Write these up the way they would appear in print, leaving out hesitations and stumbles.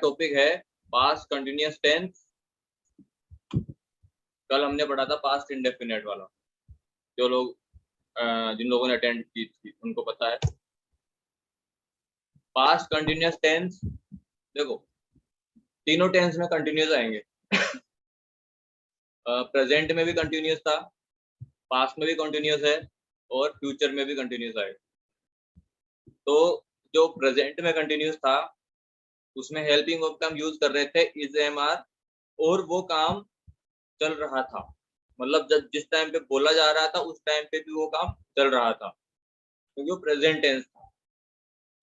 Topic है past continuous tense. कल हमने पढ़ा था पास्ट इंडेफिनिट वाला, जो लोग जिन लोगों ने अटेंड की थी उनको पता है। पास्ट कंटिन्यूअस टेंस देखो तीनों टेंस में कंटिन्यूअस आएंगे। प्रेजेंट में भी कंटिन्यूअस था, पास्ट में भी कंटिन्यूअस है और फ्यूचर में भी कंटिन्यूअस आएगा। तो जो प्रेजेंट में कंटिन्यूअस था उसमें हेल्पिंग वर्ब का हम यूज कर रहे थे इज, एम, आर, और वो काम चल रहा था, मतलब जब जिस टाइम पे बोला जा रहा था उस टाइम पे भी वो काम चल रहा था, क्योंकि वो प्रेजेंट टेंस था।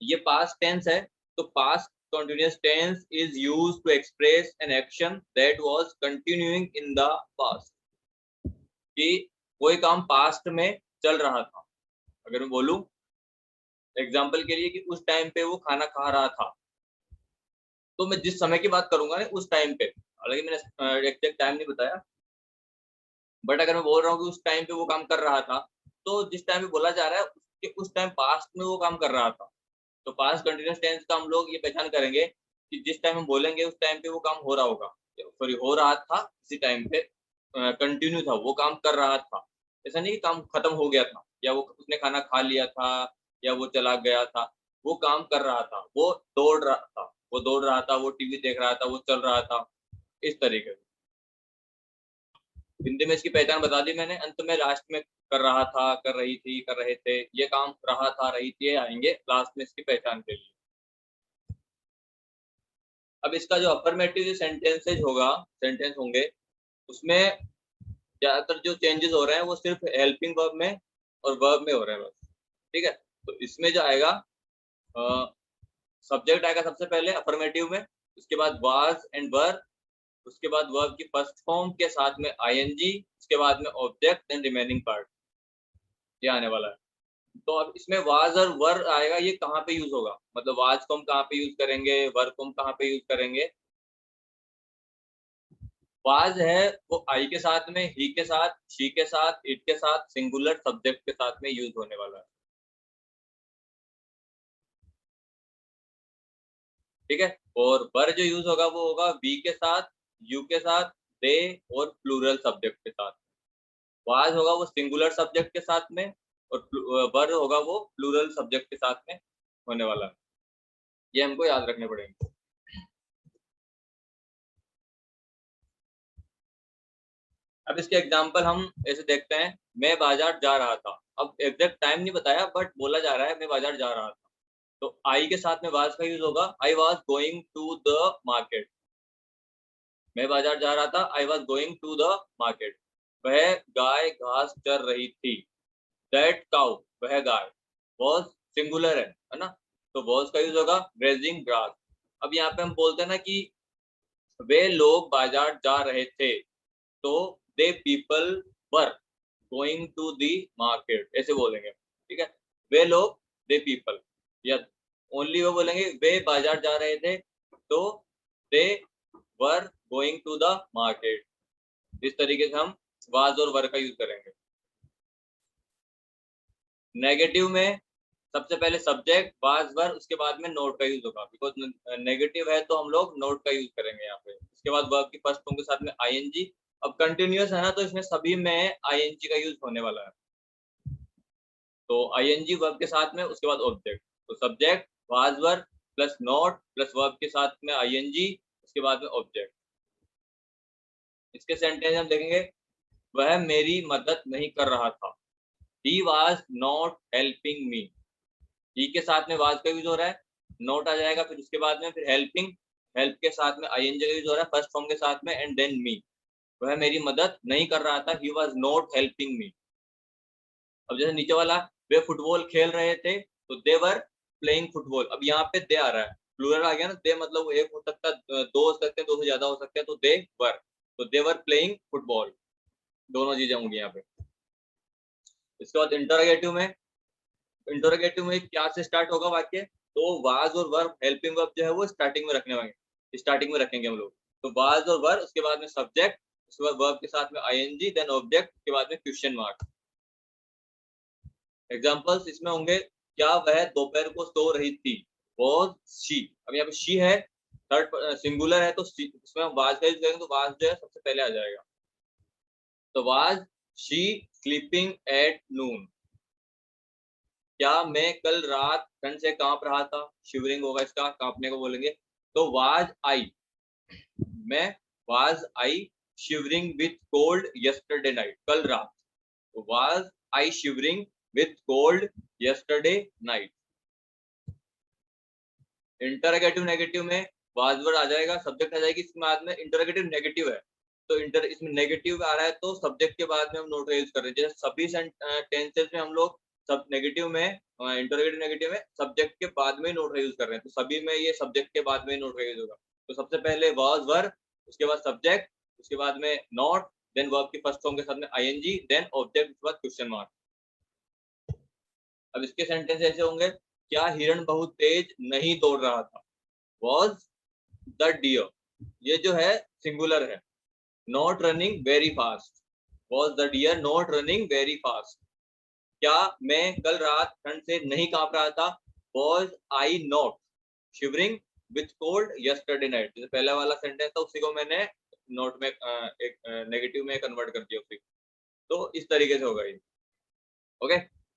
ये पास्ट टेंस है, तो past continuous tense is used to express an action that was continuing in the past, कि कोई काम पास्ट में चल रहा था। अगर मैं बोलूं एग्जांपल के लिए कि उस टाइम पे वो खाना खा रहा था, तो मैं जिस समय की बात करूंगा ना उस टाइम पे, हालांकि मैंने एग्जैक्ट टाइम नहीं बताया, बट अगर मैं बोल रहा हूँ कि उस टाइम पे वो काम कर रहा था, तो जिस टाइम पे बोला जा रहा है उसके उस टाइम पास्ट में वो काम कर रहा था। तो पास्ट कंटिन्यूअस टेंस का हम लोग ये पहचान करेंगे कि जिस टाइम हम बोलेंगे उस टाइम पे वो काम हो रहा होगा, सॉरी हो रहा था, इसी टाइम पे कंटिन्यू था, वो काम कर रहा था। ऐसा नहीं कि काम खत्म हो गया था या वो उसने खाना खा लिया था या वो चला गया था, वो काम कर रहा था, वो दौड़ रहा था, वो दौड़ रहा था, वो टीवी देख रहा था, वो चल रहा था, इस तरीके से। हिंदी में इसकी पहचान बता दी मैंने, अंत में लास्ट में कर रहा था, कर रही थी, कर रहे थे, ये काम रहा था, रही थी आएंगे लास्ट में इसकी पहचान के लिए। अब इसका जो अफर्मेटिव सेंटेंसेज होगा, सेंटेंस होंगे, उसमें ज्यादातर जो चेंजेस हो रहे हैं वो सिर्फ हेल्पिंग वर्ब में और वर्ब में हो रहे हैं बस, ठीक है। तो इसमें जो आएगा सब्जेक्ट आएगा सबसे पहले अफर्मेटिव में, उसके बाद वाज एंड वर, उसके बाद वर्ब की फर्स्ट फॉर्म के साथ में आईएनजी, उसके बाद में ऑब्जेक्ट एंड रिमेनिंग पार्ट, ये आने वाला है। तो अब इसमें वाज और वर आएगा, ये कहाँ पे यूज होगा, मतलब वाज को हम कहाँ पे यूज करेंगे, वर को हम कहाँ पे यूज करेंगे। वाज है वो आई के साथ में, ही के साथ, शी के साथ, इट के साथ, सिंगुलर सब्जेक्ट के साथ में यूज होने वाला है, ठीक है। और वर जो यूज होगा वो होगा वी के साथ, यू के साथ, दे और प्लूरल सब्जेक्ट के साथ। वाज होगा वो सिंगुलर सब्जेक्ट के साथ में और वर होगा वो प्लूरल सब्जेक्ट के साथ में होने वाला है, ये हमको याद रखने पड़ेंगे। अब इसके एग्जाम्पल हम ऐसे देखते हैं, मैं बाजार जा रहा था। अब एग्जैक्ट टाइम नहीं बताया बट बोला जा रहा है मैं बाजार जा रहा था, तो आई के साथ में वाज का यूज होगा, I was going to the market. मैं बाजार जा रहा था, I was going to the market. वह गाय घास चर रही थी, दैट काउ, वह गाय, वॉज सिंगुलर है ना, तो वॉज का यूज होगा ग्रेजिंग ग्रास। अब यहाँ पे हम बोलते हैं ना कि वे लोग बाजार जा रहे थे, तो the people were going to the market, ऐसे बोलेंगे, ठीक है। वे लोग, दे पीपल, या ओनली वो बोलेंगे वे बाजार जा रहे थे, तो they were going to the market. इस तरीके से हम वाज और वर का यूज करेंगे। नेगेटिव में सबसे पहले सब्जेक्ट वाज वर, उसके बाद में नोट का यूज होगा, बिकॉज नेगेटिव है तो हम लोग नोट का यूज करेंगे यहाँ पे। उसके बाद वर्ब की फर्स्ट फॉर्म के साथ में आईएनजी। अब कंटिन्यूअस है ना, तो इसमें सभी में आईएनजी का यूज होने वाला है, तो आईएनजी वर्ब के साथ में, उसके बाद ऑब्जेक्ट, तो subject was were plus note plus verb के साथ में आईएनजी, उसके बाद में ऑब्जेक्ट। इसके सेंटेंस हम देखेंगे, वह मेरी मदद नहीं कर रहा था, he was not helping me. ही के साथ में वाज का यूज हो रहा है, नोट आ जाएगा, फिर उसके बाद में फिर हेल्पिंग, हेल्प के साथ में आईएनजी का यूज हो रहा है फर्स्ट फॉर्म के साथ में, एंड देन मी। वह मेरी मदद नहीं कर रहा था, ही वाज नॉट हेल्पिंग मी। अब जैसे नीचे वाला, वे फुटबॉल खेल रहे थे, तो दे वर प्लेइंग फुटबॉल। अब यहाँ पे दे आ रहा है, प्लूरल आ गया ना, दे मतलब एक हो सकता है, दो हो सकते हैं, दो से ज्यादा हो सकते हैं, तो दे वर, तो दे वर प्लेइंग फुटबॉल, दोनों चीजें होंगी यहाँ पे। इसके बाद इंटरोगेटिव में, इंटरोगेटिव में क्या से स्टार्ट होगा वाक्य, तो वाज और वर्ब, हेल्पिंग वर्ब जो है वो स्टार्टिंग में रखने होंगे, स्टार्टिंग में रखेंगे हम लोग। तो वाज और वर्ब, उसके बाद में सब्जेक्ट, उसके बाद वर्ब के साथ में आईएनजी, देन ऑब्जेक्ट, उसके बाद में क्वेश्चन मार्क। एग्जांपल्स इसमें होंगे, क्या वह दोपहर को सो रही थी, वाज शी। अब यहाँ पे शी है, थर्ड सिंगुलर है तो इसमें हम वाज का यूज करेंगे तो वाज जो है सबसे पहले आ जाएगा। तो was she sleeping at noon, क्या मैं कल रात ठंड से कांप रहा था, शिवरिंग होगा इसका, कांपने को बोलेंगे। तो वाज आई, मैं was I shivering with cold yesterday night, कल रात। तो was I shivering with cold yesterday night. Interrogative negative में वाज वर्ड आ जाएगा, सब्जेक्ट आ जाएगी, इसके बाद में इंटरोगेटिव नेगेटिव है तो इसमें नेगेटिव आ रहा है तो सब्जेक्ट के बाद में हम नोट यूज कर रहे हैं। जैसे सभी टेंसेस में हम लोग सब नेगेटिव में, इंटरोगेटिव नेगेटिव में सब्जेक्ट के बाद में नोट यूज कर रहे हैं, तो सभी में ये सब्जेक्ट के बाद में नोट यूज होगा। तो सबसे पहले वाज वर्ब, उसके बाद सब्जेक्ट, उसके बाद में नॉट, देन वर्ब की फर्स्ट फॉर्म के साथ में आईएनजी, देन ऑब्जेक्ट, उसके बाद क्वेश्चन मार्क। अब इसके सेंटेंस ऐसे होंगे, क्या हिरण बहुत तेज नहीं दौड़ रहा था, was the deer, ये जो है सिंगुलर है। not running very fast, was the deer not running very fast, क्या मैं कल रात ठंड से नहीं कांप रहा था, was I not shivering with cold yesterday night। जैसे पहला वाला सेंटेंस था उसी को मैंने नोट में एक नेगेटिव में कन्वर्ट कर दिया उसी। तो इस तरीके से होगा ये। ओके